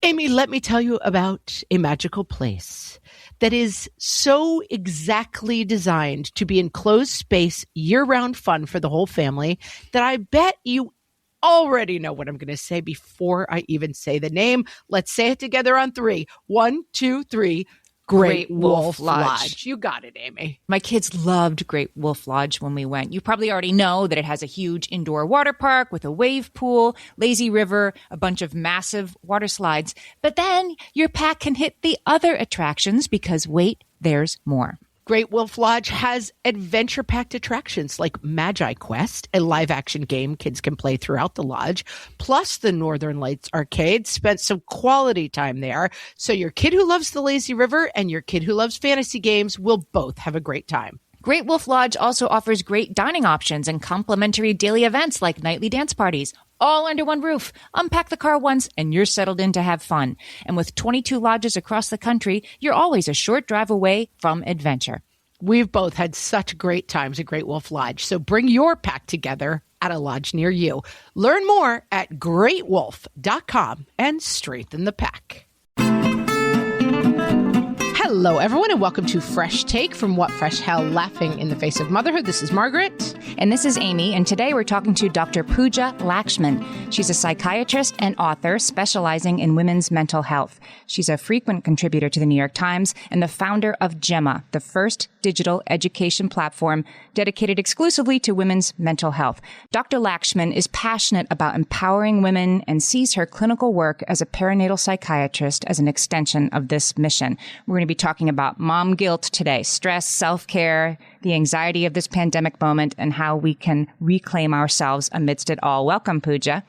Amy, let me tell you about a magical place that is so exactly designed to be enclosed space, year-round fun for the whole family that I bet you already know what I'm going to say before I even say the name. Let's say it together on 3. 1, 2, 3. Great Wolf Lodge. You got it, Amy. My kids loved Great Wolf Lodge when we went. You probably already know that it has a huge indoor water park with a wave pool, lazy river, a bunch of massive water slides. But then your pack can hit the other attractions because wait, there's more. Great Wolf Lodge has adventure-packed attractions like Magi Quest, a live-action game kids can play throughout the lodge, plus the Northern Lights Arcade. Spent some quality time there, so your kid who loves the lazy river and your kid who loves fantasy games will both have a great time. Great Wolf Lodge also offers great dining options and complimentary daily events like nightly dance parties, all under one roof. Unpack the car once and you're settled in to have fun. And with 22 lodges across the country, you're always a short drive away from adventure. We've both had such great times at Great Wolf Lodge, so bring your pack together at a lodge near you. Learn more at greatwolf.com and strengthen the pack. Hello, everyone, and welcome to Fresh Take from What Fresh Hell, Laughing in the Face of Motherhood. This is Margaret. And this is Amy, and today we're talking to Dr. Pooja Lakshmin. She's a psychiatrist and author specializing in women's mental health. She's a frequent contributor to the New York Times and the founder of Gemma, the first digital education platform dedicated exclusively to women's mental health. Dr. Lakshmin is passionate about empowering women and sees her clinical work as a perinatal psychiatrist as an extension of this mission. We're going to be talking about mom guilt today, stress, self-care, the anxiety of this pandemic moment, and how we can reclaim ourselves amidst it all. Welcome, Pooja.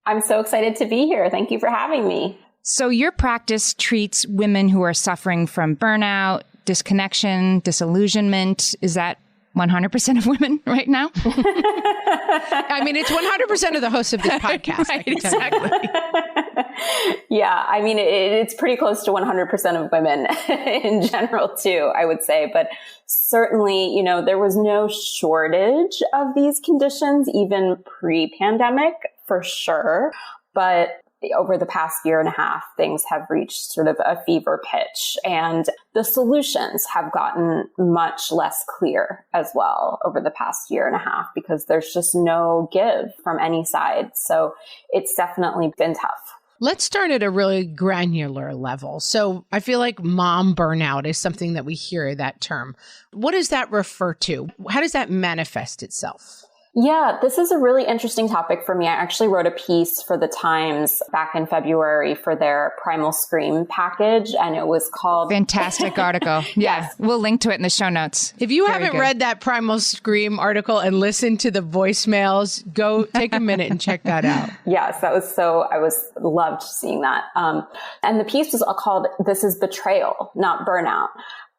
I'm so excited to be here. Thank you for having me. So your practice treats women who are suffering from burnout, disconnection, disillusionment. Is that 100% of women right now? I mean, it's 100% of the hosts of this podcast. Right, exactly. Yeah, I mean, it's pretty close to 100% of women in general, too, I would say. But certainly, you know, there was no shortage of these conditions, even pre-pandemic, for sure. But over the past year and a half, things have reached sort of a fever pitch, and the solutions have gotten much less clear as well over the past year and a half because there's just no give from any side. So it's definitely been tough. Let's start at a really granular level. So I feel like mom burnout is something that we hear that term. What does that refer to? How does that manifest itself? Yeah, this is a really interesting topic for me. I actually wrote a piece for the Times back in February for their Primal Scream package, and it was called... Fantastic article. Yeah, Yes. We'll link to it in the show notes. If you Very haven't good. read that Primal Scream article and listened to the voicemails, go take a minute and check that out. Yes, that was so, loved seeing that. And the piece was called This is Betrayal, Not Burnout.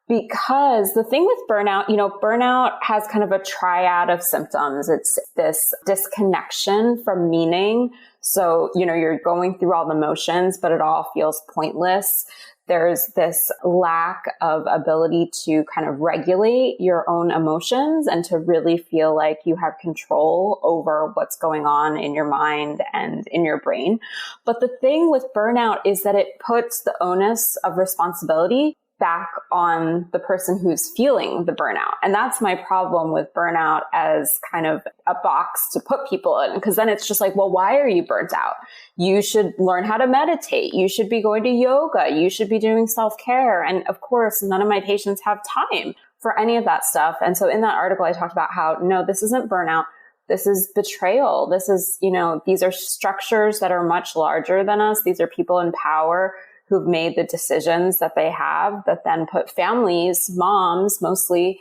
Because the thing with burnout, you know, burnout has kind of a triad of symptoms. It's this disconnection from meaning. So, you know, you're going through all the motions, but it all feels pointless. There's this lack of ability to kind of regulate your own emotions and to really feel like you have control over what's going on in your mind and in your brain. But the thing with burnout is that it puts the onus of responsibility back on the person who's feeling the burnout. And that's my problem with burnout as kind of a box to put people in. Because then it's just like, well, why are you burnt out? You should learn how to meditate. You should be going to yoga. You should be doing self-care. And of course, none of my patients have time for any of that stuff. And so in that article, I talked about how, no, this isn't burnout. This is betrayal. This is, you know, these are structures that are much larger than us. These are people in power who've made the decisions that they have that then put families, moms mostly,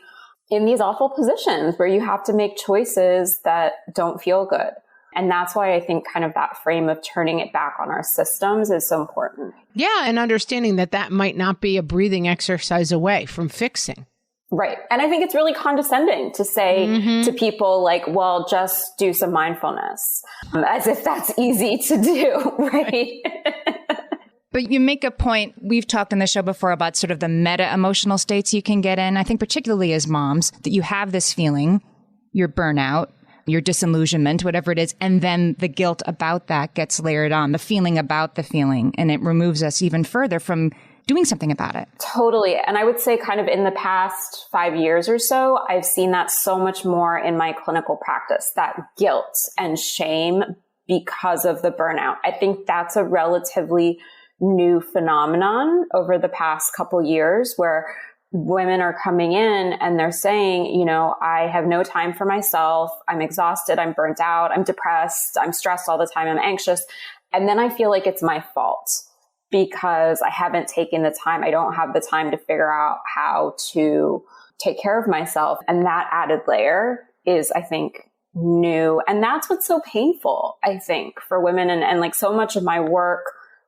in these awful positions where you have to make choices that don't feel good. And that's why I think kind of that frame of turning it back on our systems is so important. Yeah, and understanding that that might not be a breathing exercise away from fixing. Right. And I think it's really condescending to say to people like, well, just do some mindfulness, as if that's easy to do, right? But you make a point, we've talked on the show before about sort of the meta emotional states you can get in. I think particularly as moms, that you have this feeling, you're burnout, your disillusionment, whatever it is. And then the guilt about that gets layered on, the feeling about the feeling. And it removes us even further from doing something about it. Totally. And I would say kind of in the past 5 years or so, I've seen that so much more in my clinical practice, that guilt and shame because of the burnout. I think that's a relatively new phenomenon over the past couple years where women are coming in and they're saying, you know, I have no time for myself. I'm exhausted. I'm burnt out. I'm depressed. I'm stressed all the time. I'm anxious. And then I feel like it's my fault because I haven't taken the time. I don't have the time to figure out how to take care of myself. And that added layer is, I think, new. And that's what's so painful, I think, for women. And like so much of my work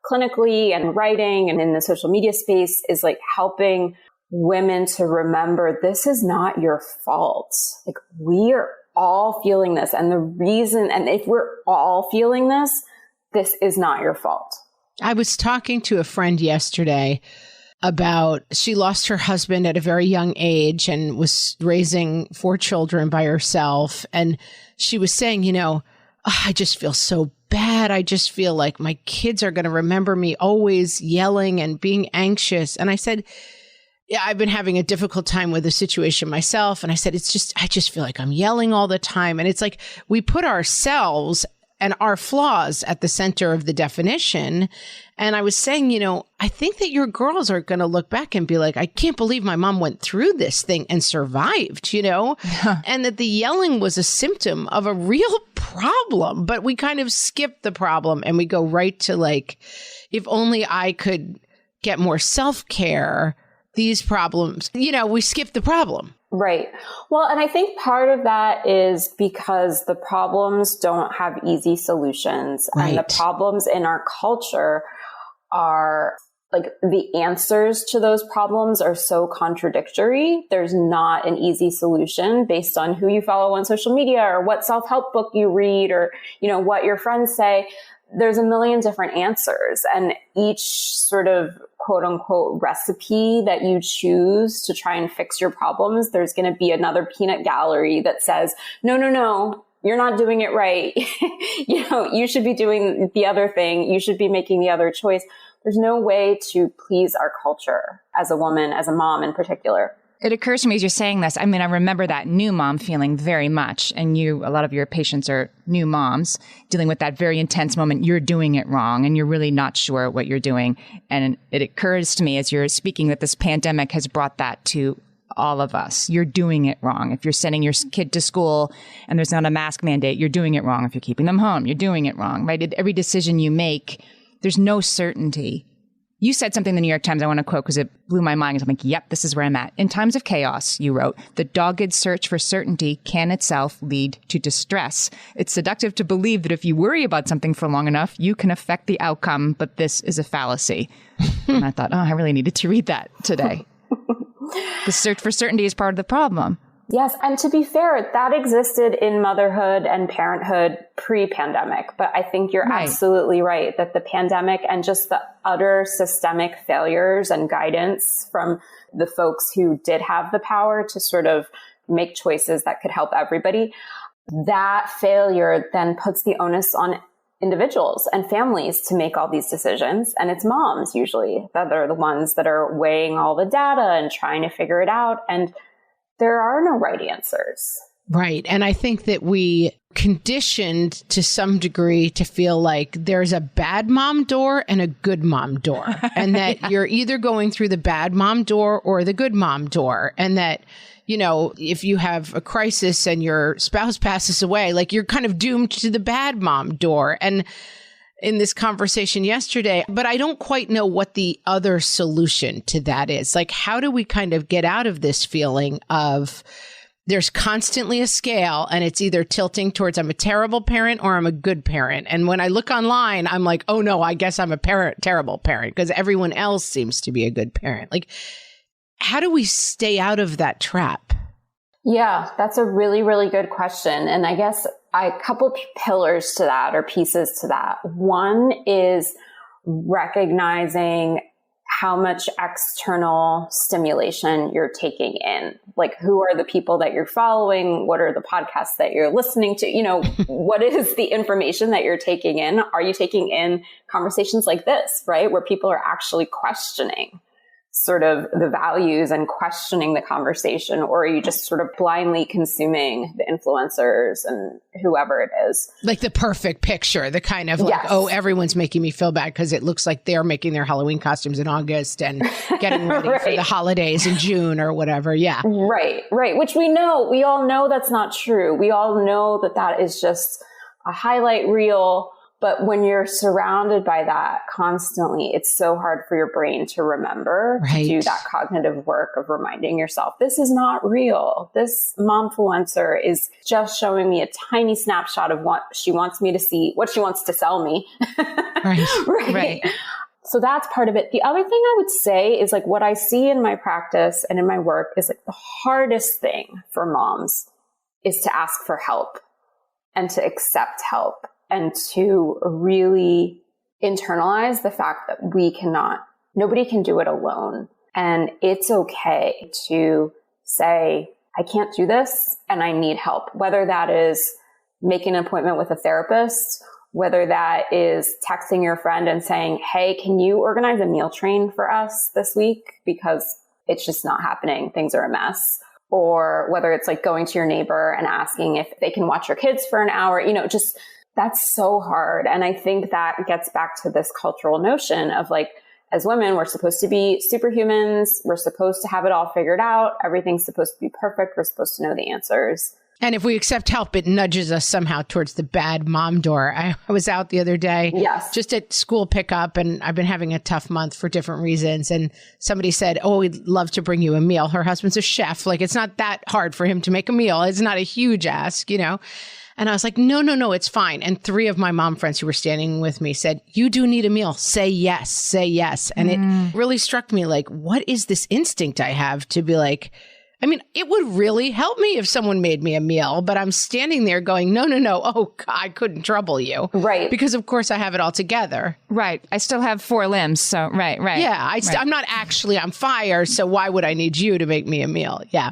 clinically and writing and in the social media space is like helping women to remember this is not your fault. Like we are all feeling this. And the reason, and if we're all feeling this, this is not your fault. I was talking to a friend yesterday about she lost her husband at a very young age and was raising 4 children by herself. And she was saying, you know, I just feel so bad. I just feel like my kids are going to remember me always yelling and being anxious. And I said, yeah, I've been having a difficult time with the situation myself. And I said, I just feel like I'm yelling all the time. And it's like we put ourselves and our flaws at the center of the definition. And I was saying, you know, I think that your girls are going to look back and be like, I can't believe my mom went through this thing and survived, you know, and that the yelling was a symptom of a real problem. But we kind of skip the problem and we go right to like, if only I could get more self-care, these problems, you know, we skip the problem. Right. Well, and I think part of that is because the problems don't have easy solutions. Right. And the problems in our culture are like the answers to those problems are so contradictory. There's not an easy solution based on who you follow on social media or what self-help book you read or, you know, what your friends say. There's a million different answers, and each sort of quote unquote recipe that you choose to try and fix your problems, there's going to be another peanut gallery that says, no, you're not doing it right. You know, you should be doing the other thing. You should be making the other choice. There's no way to please our culture as a woman, as a mom in particular. It occurs to me as you're saying this, I mean, I remember that new mom feeling very much. And a lot of your patients are new moms dealing with that very intense moment. You're doing it wrong and you're really not sure what you're doing. And it occurs to me as you're speaking that this pandemic has brought that to all of us. You're doing it wrong. If you're sending your kid to school and there's not a mask mandate, you're doing it wrong. If you're keeping them home, you're doing it wrong, right? Every decision you make, there's no certainty. You said something in the New York Times I want to quote because it blew my mind. I'm like, yep, this is where I'm at. In times of chaos, you wrote, the dogged search for certainty can itself lead to distress. It's seductive to believe that if you worry about something for long enough, you can affect the outcome, but this is a fallacy. And I thought, oh, I really needed to read that today. The search for certainty is part of the problem. Yes. And to be fair, that existed in motherhood and parenthood pre-pandemic. But I think you're absolutely right that the pandemic and just the utter systemic failures and guidance from the folks who did have the power to sort of make choices that could help everybody, that failure then puts the onus on individuals and families to make all these decisions. And it's moms usually that are the ones that are weighing all the data and trying to figure it out. And there are no right answers. Right. And I think that we conditioned to some degree to feel like there's a bad mom door and a good mom door. And that you're either going through the bad mom door or the good mom door. And that, you know, if you have a crisis and your spouse passes away, like you're kind of doomed to the bad mom door. And in this conversation yesterday, but I don't quite know what the other solution to that is. Like, how do we kind of get out of this feeling of there's constantly a scale and it's either tilting towards I'm a terrible parent or I'm a good parent. And when I look online, I'm like, oh no, I guess I'm a terrible parent because everyone else seems to be a good parent. Like, how do we stay out of that trap? Yeah, that's a really, really good question. And I guess a couple pillars to that or pieces to that. One is recognizing how much external stimulation you're taking in. Like, who are the people that you're following? What are the podcasts that you're listening to? You know, what is the information that you're taking in? Are you taking in conversations like this, right? Where people are actually questioning sort of the values and questioning the conversation, or are you just sort of blindly consuming the influencers and whoever it is? Like the perfect picture, the kind of like, Yes. oh, everyone's making me feel bad because it looks like they're making their Halloween costumes in August and getting ready for Right. the holidays in June or whatever. Yeah. Right. Which we all know that's not true. We all know that that is just a highlight reel. But when you're surrounded by that constantly, it's so hard for your brain to remember to do that cognitive work of reminding yourself, this is not real. This momfluencer is just showing me a tiny snapshot of what she wants me to see, what she wants to sell me. Right. So that's part of it. The other thing I would say is like what I see in my practice and in my work is like the hardest thing for moms is to ask for help and to accept help. And to really internalize the fact that nobody can do it alone. And it's okay to say, I can't do this and I need help. Whether that is making an appointment with a therapist, whether that is texting your friend and saying, hey, can you organize a meal train for us this week? Because it's just not happening. Things are a mess. Or whether it's like going to your neighbor and asking if they can watch your kids for an hour, just that's so hard. And I think that gets back to this cultural notion of like, as women, we're supposed to be superhumans. We're supposed to have it all figured out. Everything's supposed to be perfect. We're supposed to know the answers. And if we accept help, it nudges us somehow towards the bad mom door. I was out the other day, just at school pickup, and I've been having a tough month for different reasons. And somebody said, oh, we'd love to bring you a meal. Her husband's a chef. Like, it's not that hard for him to make a meal. It's not a huge ask, And I was like, no, it's fine. And 3 of my mom friends who were standing with me said, you do need a meal. Say yes, say yes. And it really struck me like, what is this instinct I have to be like, it would really help me if someone made me a meal, but I'm standing there going, no. Oh, God, I couldn't trouble you. Right. Because of course I have it all together. Right. I still have 4 limbs. So right. Yeah. I'm not actually on fire. So why would I need you to make me a meal? Yeah.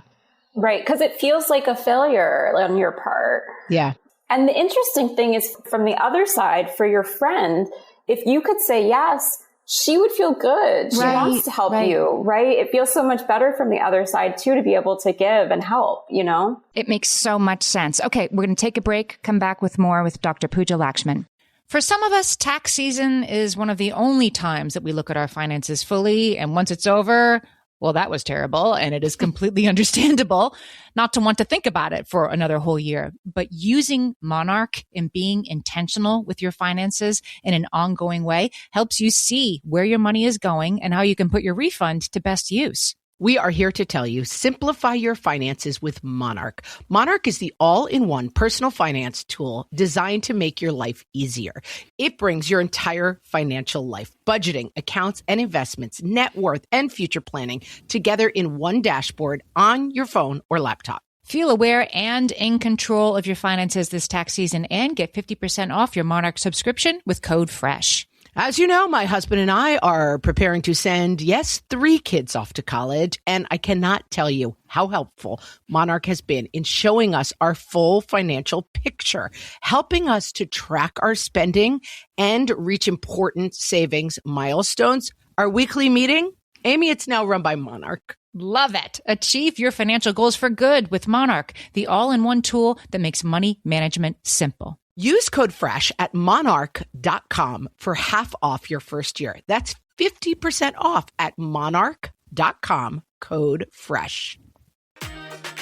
Right. Because it feels like a failure on your part. Yeah. And the interesting thing is from the other side, for your friend, if you could say yes, she would feel good. She wants to help you, right? It feels so much better from the other side too, to be able to give and help, It makes so much sense. Okay, we're going to take a break, come back with more with Dr. Pooja Lakshmin. For some of us, tax season is one of the only times that we look at our finances fully. And once it's over, well, that was terrible. And it is completely understandable not to want to think about it for another whole year. But using Monarch and being intentional with your finances in an ongoing way helps you see where your money is going and how you can put your refund to best use. We are here to tell you, simplify your finances with Monarch. Monarch is the all-in-one personal finance tool designed to make your life easier. It brings your entire financial life, budgeting, accounts and investments, net worth, and future planning together in one dashboard on your phone or laptop. Feel aware and in control of your finances this tax season and get 50% off your Monarch subscription with code FRESH. As you know, my husband and I are preparing to send, 3 kids off to college, and I cannot tell you how helpful Monarch has been in showing us our full financial picture, helping us to track our spending and reach important savings milestones. Our weekly meeting, Amy, it's now run by Monarch. Love it. Achieve your financial goals for good with Monarch, the all-in-one tool that makes money management simple. Use code FRESH at monarch.com for half off your first year. That's 50% off at monarch.com, code FRESH.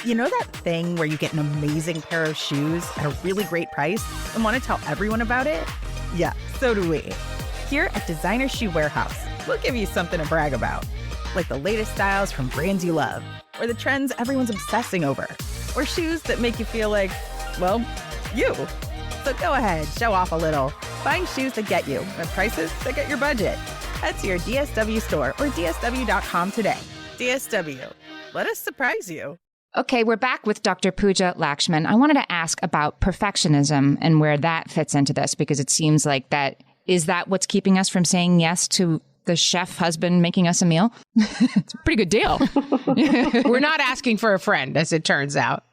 You know that thing where you get an amazing pair of shoes at a really great price and want to tell everyone about it? Yeah, so do we. Here at Designer Shoe Warehouse, we'll give you something to brag about, like the latest styles from brands you love, or the trends everyone's obsessing over, or shoes that make you feel like, well, you. So go ahead, show off a little. Find shoes that get you at prices that get your budget. Head to your DSW store or DSW.com today. DSW, let us surprise you. Okay, we're back with Dr. Pooja Lakshmin. I wanted to ask about perfectionism and where that fits into this, because it seems like is that what's keeping us from saying yes to the chef husband making us a meal. It's a pretty good deal. We're not asking for a friend, as it turns out.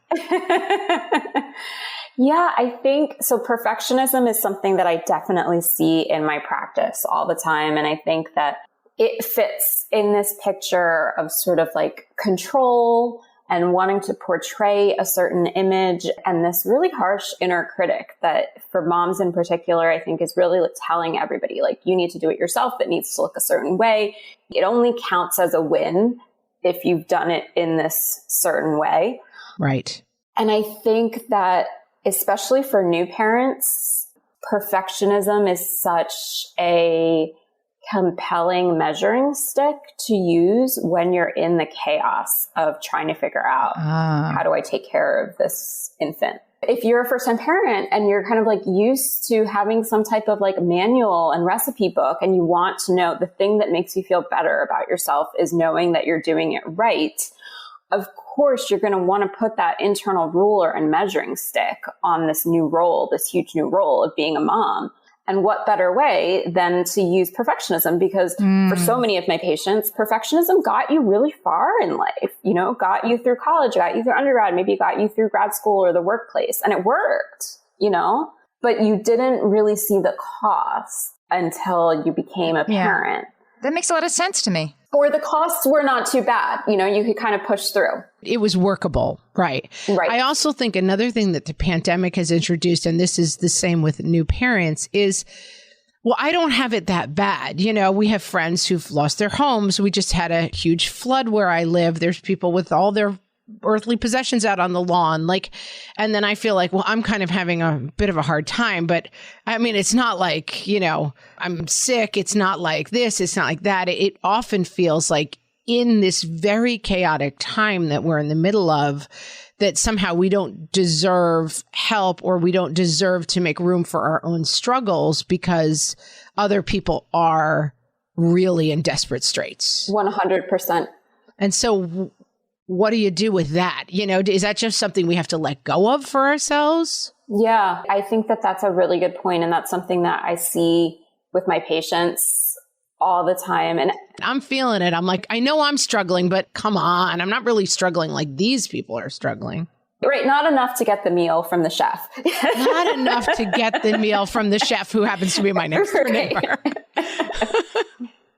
Yeah, I think so. Perfectionism is something that I definitely see in my practice all the time. And I think that it fits in this picture of sort of like control and wanting to portray a certain image, and this really harsh inner critic that for moms in particular, I think is really telling everybody, like, you need to do it yourself. It needs to look a certain way. It only counts as a win if you've done it in this certain way. Right. And I think that especially for new parents, perfectionism is such a compelling measuring stick to use when you're in the chaos of trying to figure out how do I take care of this infant. If you're a first-time parent and you're kind of like used to having some type of like manual and recipe book, and you want to know the thing that makes you feel better about yourself is knowing that you're doing it right, of course, you're going to want to put that internal ruler and measuring stick on this new role, this huge new role of being a mom. And what better way than to use perfectionism? Because for so many of my patients, perfectionism got you really far in life, you know, got you through college, got you through undergrad, maybe got you through grad school or the workplace. And it worked, you know, but you didn't really see the cost until you became a parent. That makes a lot of sense to me. Or the costs were not too bad. You know, you could kind of push through. It was workable. Right. I also think another thing that the pandemic has introduced, and this is the same with new parents, is, well, I don't have it that bad. You know, we have friends who've lost their homes. We just had a huge flood where I live. There's people with all their earthly possessions out on the lawn. Like, and then I feel like, well, I'm kind of having a bit of a hard time, but I mean, it's not like, you know, I'm sick. It's not like this. It's not like that. It often feels like in this very chaotic time that we're in the middle of, that somehow we don't deserve help, or we don't deserve to make room for our own struggles because other people are really in desperate straits. 100%. And so what do you do with that? You know, is that just something we have to let go of for ourselves? Yeah, I think that that's a really good point. And that's something that I see with my patients all the time. And I'm feeling it. I'm like, I know I'm struggling, but come on, I'm not really struggling like these people are struggling. Right. Not enough to get the meal from the chef. Not enough to get the meal from the chef who happens to be my next door neighbor.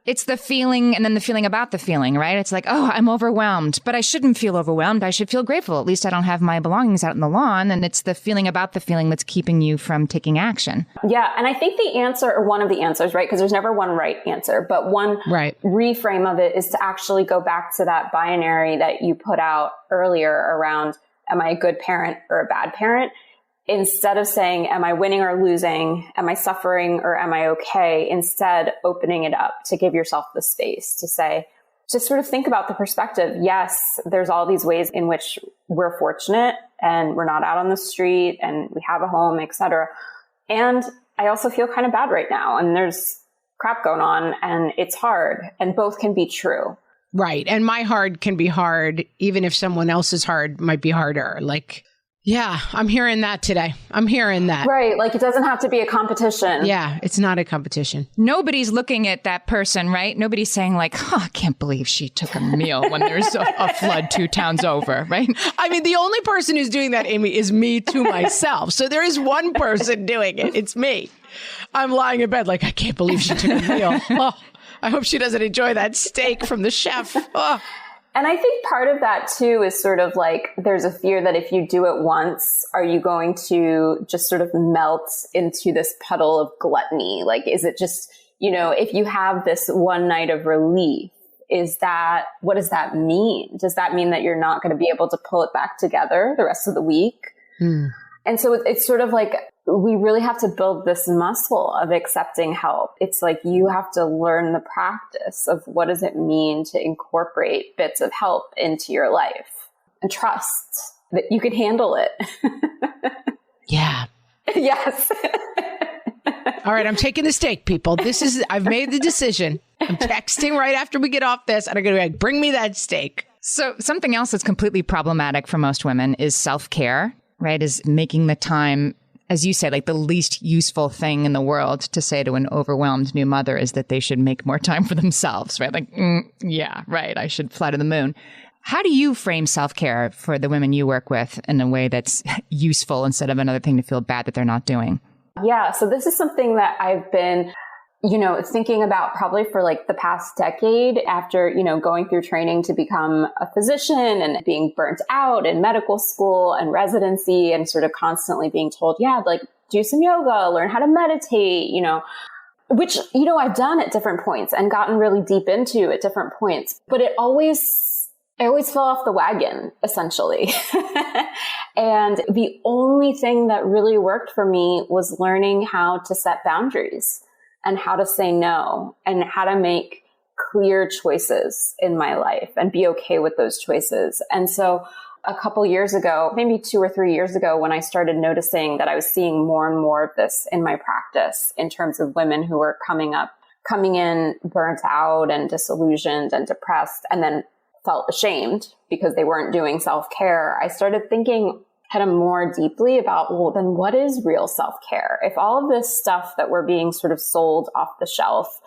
It's the feeling and then the feeling about the feeling, right? It's like, oh, I'm overwhelmed, but I shouldn't feel overwhelmed. I should feel grateful. At least I don't have my belongings out in the lawn. And it's the feeling about the feeling that's keeping you from taking action. Yeah. And I think the answer, or one of the answers, right? Because there's never one right answer, but one reframe of it is to actually go back to that binary that you put out earlier around, am I a good parent or a bad parent? Instead of saying, am I winning or losing? Am I suffering or am I okay? Instead, opening it up to give yourself the space to say, just sort of think about the perspective. Yes, there's all these ways in which we're fortunate and we're not out on the street and we have a home, etc. And I also feel kind of bad right now and there's crap going on and it's hard, and both can be true. Right. And my hard can be hard, even if someone else's hard might be harder. Like, yeah, I'm hearing that today. I'm hearing that. Right. Like, it doesn't have to be a competition. Yeah, it's not a competition. Nobody's looking at that person, right? Nobody's saying like, oh, I can't believe she took a meal when there's a flood 2 towns over, right? I mean, the only person who's doing that, Amy, is me to myself. So there is one person doing it. It's me. I'm lying in bed like, I can't believe she took a meal. Oh, I hope she doesn't enjoy that steak from the chef. Oh. And I think part of that too is sort of like, there's a fear that if you do it once, are you going to just sort of melt into this puddle of gluttony? Like, is it just, you know, if you have this one night of relief, what does that mean? Does that mean that you're not going to be able to pull it back together the rest of the week? And so it's sort of like, we really have to build this muscle of accepting help. It's like you have to learn the practice of what does it mean to incorporate bits of help into your life and trust that you can handle it. Yeah. Yes. All right. I'm taking the steak, people. I've made the decision. I'm texting right after we get off this and I'm going to be like, bring me that steak. So something else that's completely problematic for most women is self-care, right? Is making the time as you said, like the least useful thing in the world to say to an overwhelmed new mother is that they should make more time for themselves, right? Like, yeah, right. I should fly to the moon. How do you frame self-care for the women you work with in a way that's useful instead of another thing to feel bad that they're not doing? Yeah. So this is something that I've been, thinking about probably for like the past decade after, going through training to become a physician and being burnt out in medical school and residency and sort of constantly being told, yeah, like do some yoga, learn how to meditate, which, I've done at different points and gotten really deep into at different points, but I always fell off the wagon, essentially. And the only thing that really worked for me was learning how to set boundaries and how to say no and how to make clear choices in my life and be okay with those choices. And so a couple years ago, maybe 2 or 3 years ago, when I started noticing that I was seeing more and more of this in my practice in terms of women who were coming in burnt out and disillusioned and depressed, and then felt ashamed because they weren't doing self-care, I started thinking kind of more deeply about, well, then what is real self-care? If all of this stuff that we're being sort of sold off the shelf,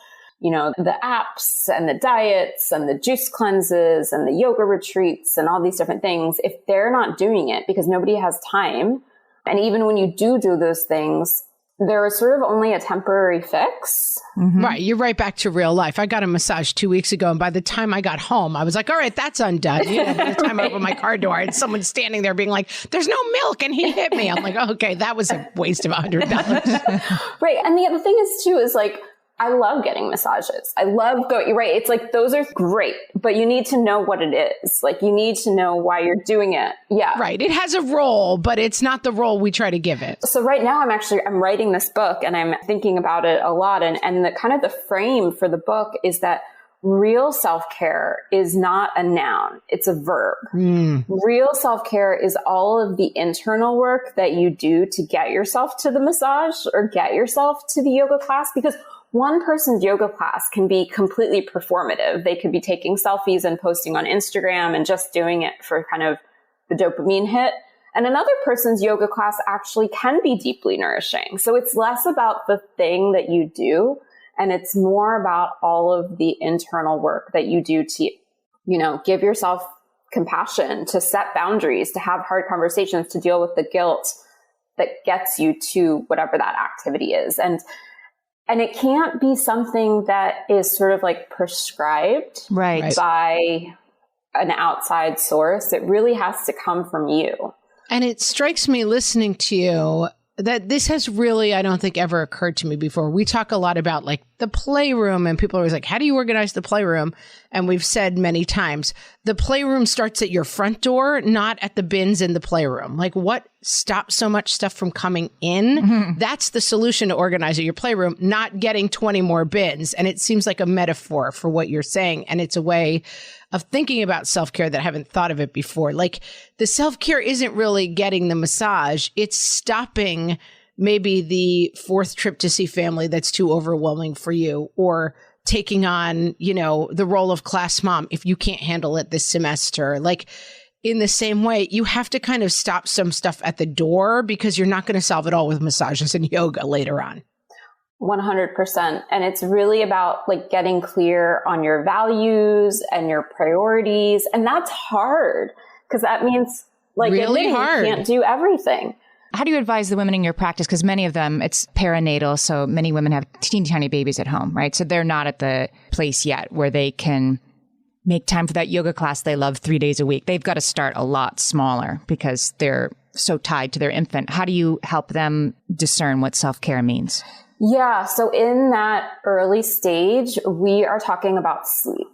the apps and the diets and the juice cleanses and the yoga retreats and all these different things, if they're not doing it because nobody has time, and even when you do those things, there is sort of only a temporary fix. Mm-hmm. Right. You're right back to real life. I got a massage 2 weeks ago, and by the time I got home, I was like, all right, that's undone. By the time I opened my car door and someone's standing there being like, there's no milk, and he hit me. I'm like, okay, that was a waste of $100. Right. And the other thing is too, is like, I love getting massages. I love going, you're right. It's like, those are great, but you need to know what it is. Like, you need to know why you're doing it. Yeah. Right. It has a role, but it's not the role we try to give it. So right now I'm writing this book and I'm thinking about it a lot. And the kind of the frame for the book is that real self-care is not a noun. It's a verb. Real self-care is all of the internal work that you do to get yourself to the massage or get yourself to the yoga class, because one person's yoga class can be completely performative. They could be taking selfies and posting on Instagram and just doing it for kind of the dopamine hit. And another person's yoga class actually can be deeply nourishing. So it's less about the thing that you do, and it's more about all of the internal work that you do to, give yourself compassion, to set boundaries, to have hard conversations, to deal with the guilt that gets you to whatever that activity is. And it can't be something that is sort of like prescribed by an outside source. It really has to come from you. And it strikes me listening to you that this has really, I don't think, ever occurred to me before. We talk a lot about like the playroom, and people are always like, how do you organize the playroom? And we've said many times, the playroom starts at your front door, not at the bins in the playroom. Like, what stops so much stuff from coming in? Mm-hmm. That's the solution to organizing your playroom, not getting 20 more bins. And it seems like a metaphor for what you're saying. And it's a way of thinking about self-care that I haven't thought of it before. Like, the self-care isn't really getting the massage. It's stopping maybe the fourth trip to see family that's too overwhelming for you, or taking on, the role of class mom if you can't handle it this semester. Like, in the same way, you have to kind of stop some stuff at the door, because you're not going to solve it all with massages and yoga later on. 100%. And it's really about like getting clear on your values and your priorities. And that's hard, because that means like really hard. You can't do everything. How do you advise the women in your practice? Because many of them, it's perinatal. So many women have teeny tiny babies at home, right? So they're not at the place yet where they can make time for that yoga class they love 3 days a week. They've got to start a lot smaller because they're so tied to their infant. How do you help them discern what self-care means? Yeah. So in that early stage, we are talking about sleep.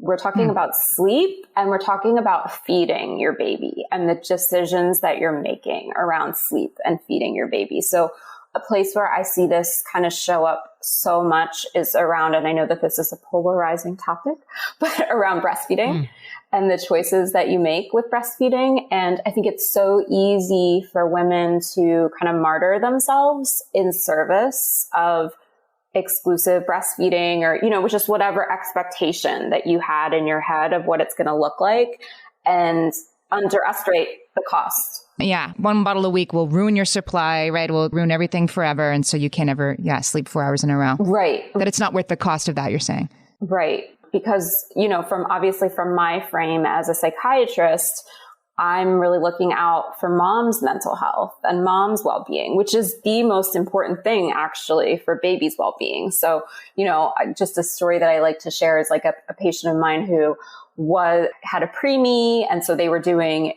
We're talking about sleep, and we're talking about feeding your baby and the decisions that you're making around sleep and feeding your baby. So a place where I see this kind of show up so much is around, and I know that this is a polarizing topic, but around breastfeeding and the choices that you make with breastfeeding. And I think it's so easy for women to kind of martyr themselves in service of exclusive breastfeeding, or, just whatever expectation that you had in your head of what it's going to look like, and underestimate the cost Yeah. One bottle a week will ruin your supply, right? It will ruin everything forever. And so you can't ever, sleep 4 hours in a row. Right. That it's not worth the cost of that, you're saying. Right. Because, from my frame as a psychiatrist, I'm really looking out for mom's mental health and mom's well-being, which is the most important thing actually for baby's well-being. So, just a story that I like to share is like a patient of mine who had a preemie. And so they were doing,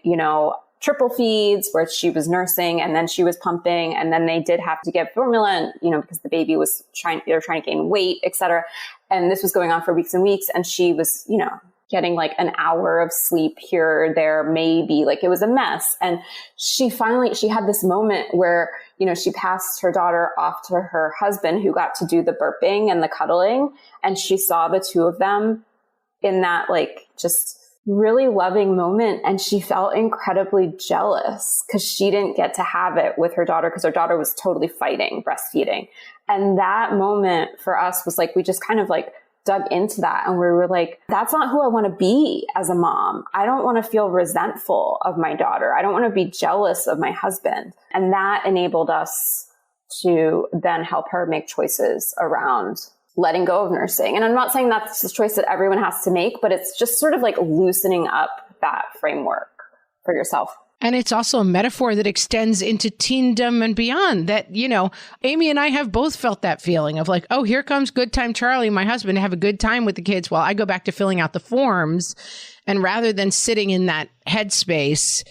triple feeds where she was nursing and then she was pumping. And then they did have to give formula and, because the baby was they were trying to gain weight, et cetera. And this was going on for weeks and weeks. And she was, getting like an hour of sleep here or there, maybe. Like it was a mess. And she had this moment where, she passed her daughter off to her husband who got to do the burping and the cuddling. And she saw the two of them in that like just really loving moment. And she felt incredibly jealous because she didn't get to have it with her daughter because her daughter was totally fighting breastfeeding. And that moment for us was like, we just kind of like dug into that. And we were like, that's not who I want to be as a mom. I don't want to feel resentful of my daughter. I don't want to be jealous of my husband. And that enabled us to then help her make choices around letting go of nursing. And I'm not saying that's a choice that everyone has to make, but it's just sort of like loosening up that framework for yourself. And it's also a metaphor that extends into teendom and beyond that, Amy and I have both felt that feeling of like, oh, here comes good time Charlie, my husband, to have a good time with the kids while I go back to filling out the forms. And rather than sitting in that headspace,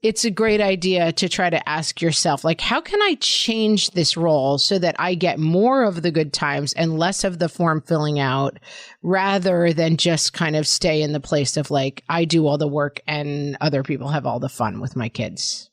it's a great idea to try to ask yourself, like, how can I change this role so that I get more of the good times and less of the form filling out, rather than just kind of stay in the place of like, I do all the work and other people have all the fun with my kids.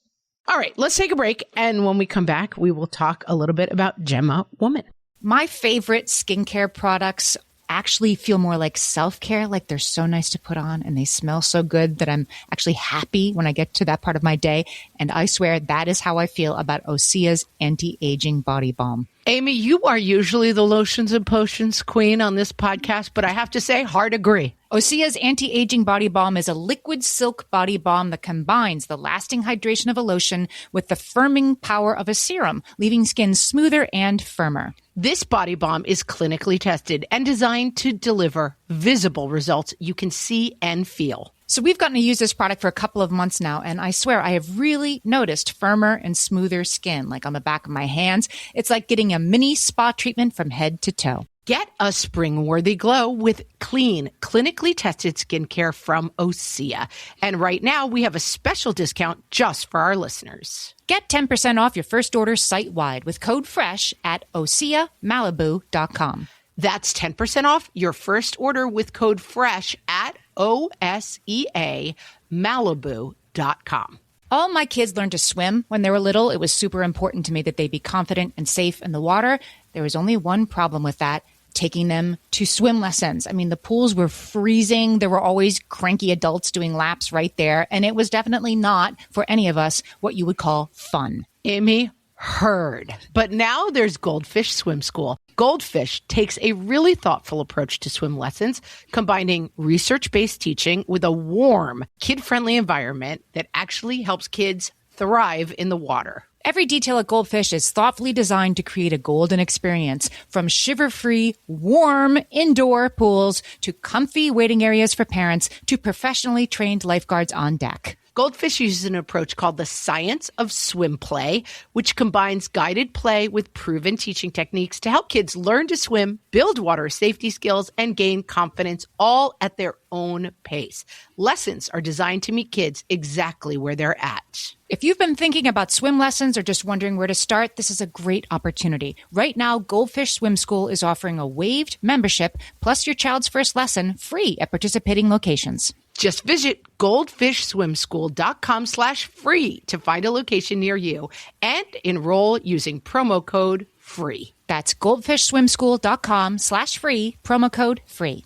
All right, let's take a break. And when we come back, we will talk a little bit about Gemma Woman. My favorite skincare products actually feel more like self-care, like they're so nice to put on and they smell so good that I'm actually happy when I get to that part of my day. And I swear that is how I feel about Osea's anti-aging body balm. Amy, you are usually the lotions and potions queen on this podcast, but I have to say, hard agree. Osea's anti-aging body balm is a liquid silk body balm that combines the lasting hydration of a lotion with the firming power of a serum, leaving skin smoother and firmer. This body balm is clinically tested and designed to deliver visible results you can see and feel. So we've gotten to use this product for a couple of months now, and I swear I have really noticed firmer and smoother skin, like on the back of my hands. It's like getting a mini spa treatment from head to toe. Get a spring-worthy glow with clean, clinically tested skincare from Osea. And right now, we have a special discount just for our listeners. Get 10% off your first order site-wide with code FRESH at OseaMalibu.com. That's 10% off your first order with code FRESH at OSEAMalibu.com. All my kids learned to swim when they were little. It was super important to me that they be confident and safe in the water. There was only one problem with that: taking them to swim lessons. I mean, the pools were freezing. There were always cranky adults doing laps right there. And it was definitely not, for any of us, what you would call fun. Amy, heard. But now there's Goldfish Swim School. Goldfish takes a really thoughtful approach to swim lessons, combining research-based teaching with a warm, kid-friendly environment that actually helps kids thrive in the water. Every detail at Goldfish is thoughtfully designed to create a golden experience, from shiver-free, warm indoor pools to comfy waiting areas for parents to professionally trained lifeguards on deck. Goldfish uses an approach called the science of swim play, which combines guided play with proven teaching techniques to help kids learn to swim, build water safety skills, and gain confidence, all at their own pace. Lessons are designed to meet kids exactly where they're at. If you've been thinking about swim lessons or just wondering where to start, this is a great opportunity. Right now, Goldfish Swim School is offering a waived membership plus your child's first lesson free at participating locations. Just visit goldfishswimschool.com/free to find a location near you and enroll using promo code FREE. That's goldfishswimschool.com/free, promo code FREE.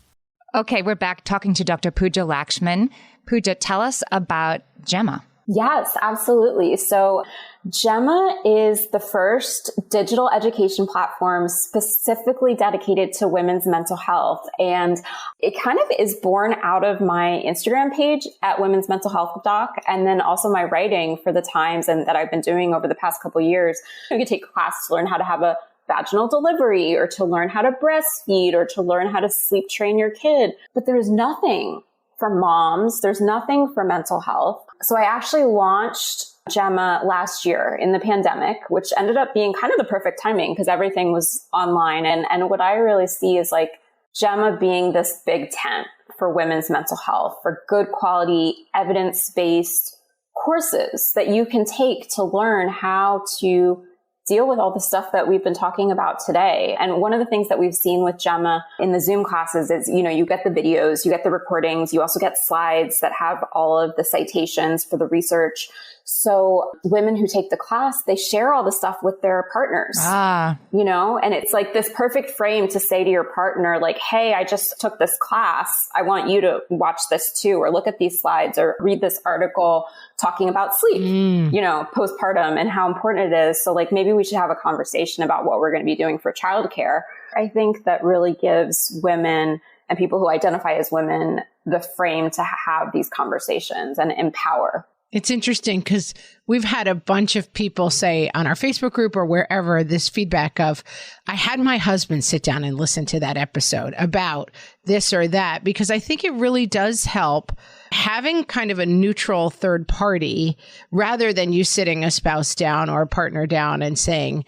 Okay, we're back talking to Dr. Pooja Lakshmin. Pooja, tell us about Gemma. Yes, absolutely. So Gemma is the first digital education platform specifically dedicated to women's mental health. And it kind of is born out of my Instagram page at Women's Mental Health Doc, and then also my writing for the Times and that I've been doing over the past couple of years. You can take a class to learn how to have a vaginal delivery or to learn how to breastfeed or to learn how to sleep train your kid. But there's nothing for moms. There's nothing for mental health. So I actually launched Gemma last year in the pandemic, which ended up being kind of the perfect timing because everything was online. And what I really see is like Gemma being this big tent for women's mental health, for good quality, evidence-based courses that you can take to learn how to deal with all the stuff that we've been talking about today. And one of the things that we've seen with Gemma in the Zoom classes is, you get the videos, you get the recordings, you also get slides that have all of the citations for the research. So women who take the class, they share all the stuff with their partners, and it's like this perfect frame to say to your partner, like, hey, I just took this class. I want you to watch this too, or look at these slides or read this article talking about sleep, postpartum and how important it is. So like, maybe we should have a conversation about what we're going to be doing for childcare. I think that really gives women and people who identify as women the frame to have these conversations and empower. It's interesting because we've had a bunch of people say on our Facebook group or wherever this feedback of, I had my husband sit down and listen to that episode about this or that, because I think it really does help having kind of a neutral third party rather than you sitting a spouse down or a partner down and saying,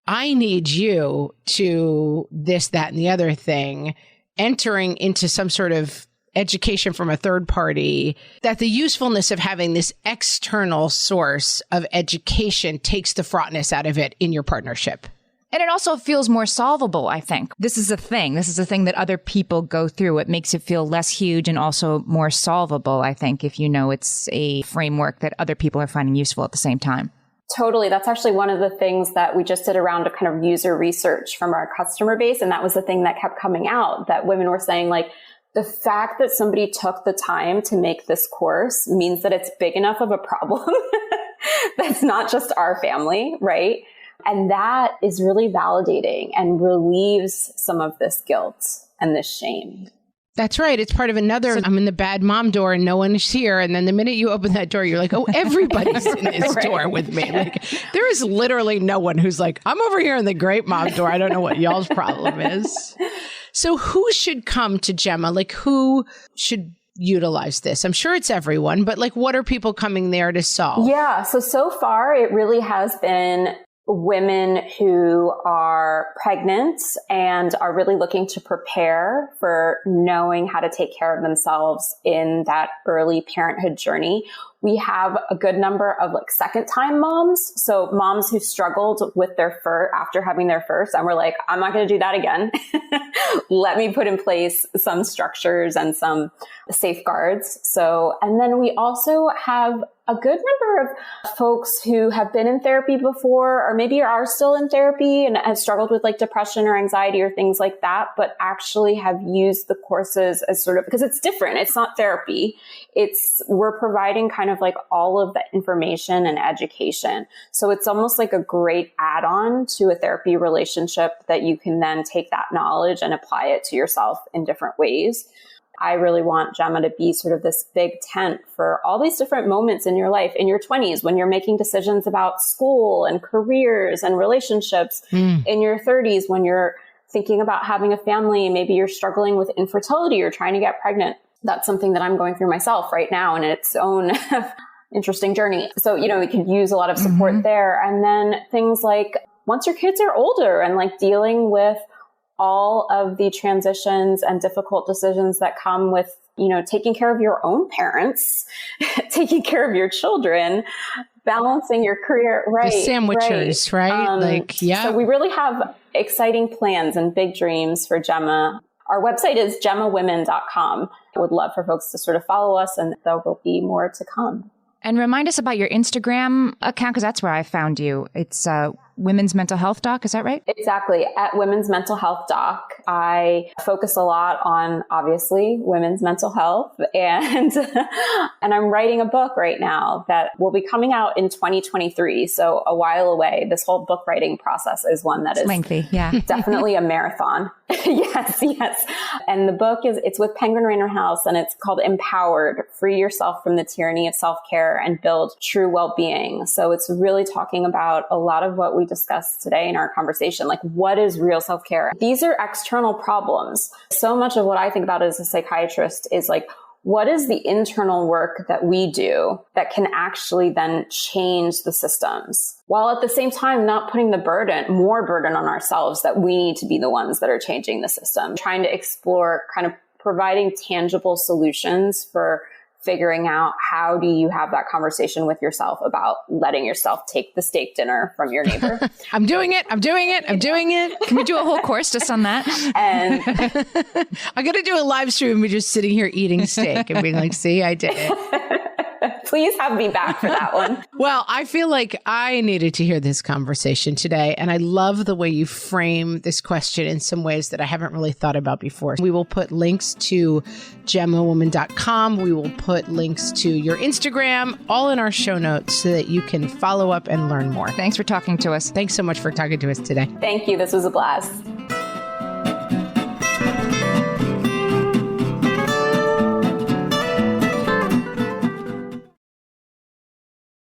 I need you to this, that, and the other thing, entering into some sort of education from a third party, that the usefulness of having this external source of education takes the fraughtness out of it in your partnership. And it also feels more solvable, I think. This is a thing that other people go through. It makes it feel less huge and also more solvable, I think, if you know it's a framework that other people are finding useful at the same time. Totally. That's actually one of the things that we just did around a kind of user research from our customer base. And that was the thing that kept coming out, that women were saying, like, the fact that somebody took the time to make this course means that it's big enough of a problem that's not just our family, right? And that is really validating and relieves some of this guilt and this shame. That's right. It's part of another, I'm in the bad mom door and no one is here. And then the minute you open that door, you're like, oh, everybody's in this door with me. Like, there is literally no one who's like, I'm over here in the great mom door. I don't know what y'all's problem is. So who should come to Gemma? Like, who should utilize this? I'm sure it's everyone, but like, what are people coming there to solve? Yeah. So far, it really has been women who are pregnant and are really looking to prepare for knowing how to take care of themselves in that early parenthood journey. We have a good number of like second time moms. So moms who struggled with their after having their first, and we're like, I'm not going to do that again. Let me put in place some structures and some safeguards. And then we also have a good number of folks who have been in therapy before, or maybe are still in therapy and have struggled with like depression or anxiety or things like that, but actually have used the courses as sort of, because it's different. It's not therapy. We're providing kind of like all of the information and education. So it's almost like a great add-on to a therapy relationship that you can then take that knowledge and apply it to yourself in different ways. I really want Gemma to be sort of this big tent for all these different moments in your life, in your 20s, when you're making decisions about school and careers and relationships, in your 30s, when you're thinking about having a family, maybe you're struggling with infertility or trying to get pregnant. That's something that I'm going through myself right now in its own interesting journey. So, we could use a lot of support there. And then things like once your kids are older and like dealing with all of the transitions and difficult decisions that come with, taking care of your own parents, taking care of your children, balancing your career, right? The sandwichers, right? So we really have exciting plans and big dreams for Gemma. Our website is gemmawomen.com. I would love for folks to sort of follow us, and there will be more to come. And remind us about your Instagram account, because that's where I found you. It's Women's Mental Health Doc. Is that right? Exactly. At Women's Mental Health Doc, I focus a lot on, obviously, women's mental health. And, and I'm writing a book right now that will be coming out in 2023. So a while away. This whole book writing process is one that is lengthy. Yeah. Definitely a marathon. Yes. And the book it's with Penguin Random House, and it's called Empowered: Free Yourself from the Tyranny of Self-Care and Build True Well-Being. So it's really talking about a lot of what we discussed today in our conversation. Like, what is real self-care? These are external problems. So much of what I think about as a psychiatrist is like, what is the internal work that we do that can actually then change the systems, while at the same time not putting more burden on ourselves that we need to be the ones that are changing the system, trying to explore kind of providing tangible solutions for figuring out how do you have that conversation with yourself about letting yourself take the steak dinner from your neighbor. I'm doing it. Can we do a whole course just on that? And I'm going to do a live stream of me just sitting here eating steak and being like, see, I did it. Please have me back for that one. Well, I feel like I needed to hear this conversation today. And I love the way you frame this question in some ways that I haven't really thought about before. We will put links to gemmawoman.com. We will put links to your Instagram, all in our show notes so that you can follow up and learn more. Thanks for talking to us. Thanks so much for talking to us today. Thank you. This was a blast.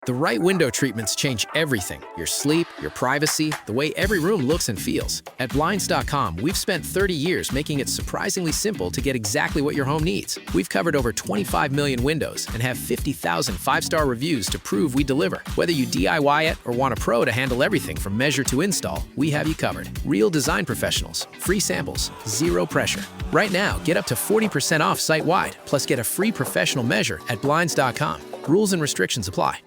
The right window treatments change everything: your sleep, your privacy, the way every room looks and feels. At Blinds.com, we've spent 30 years making it surprisingly simple to get exactly what your home needs. We've covered over 25 million windows and have 50,000 five-star reviews to prove we deliver. Whether you DIY it or want a pro to handle everything from measure to install, we have you covered. Real design professionals, free samples, zero pressure. Right now, get up to 40% off site-wide, plus get a free professional measure at Blinds.com. Rules and restrictions apply.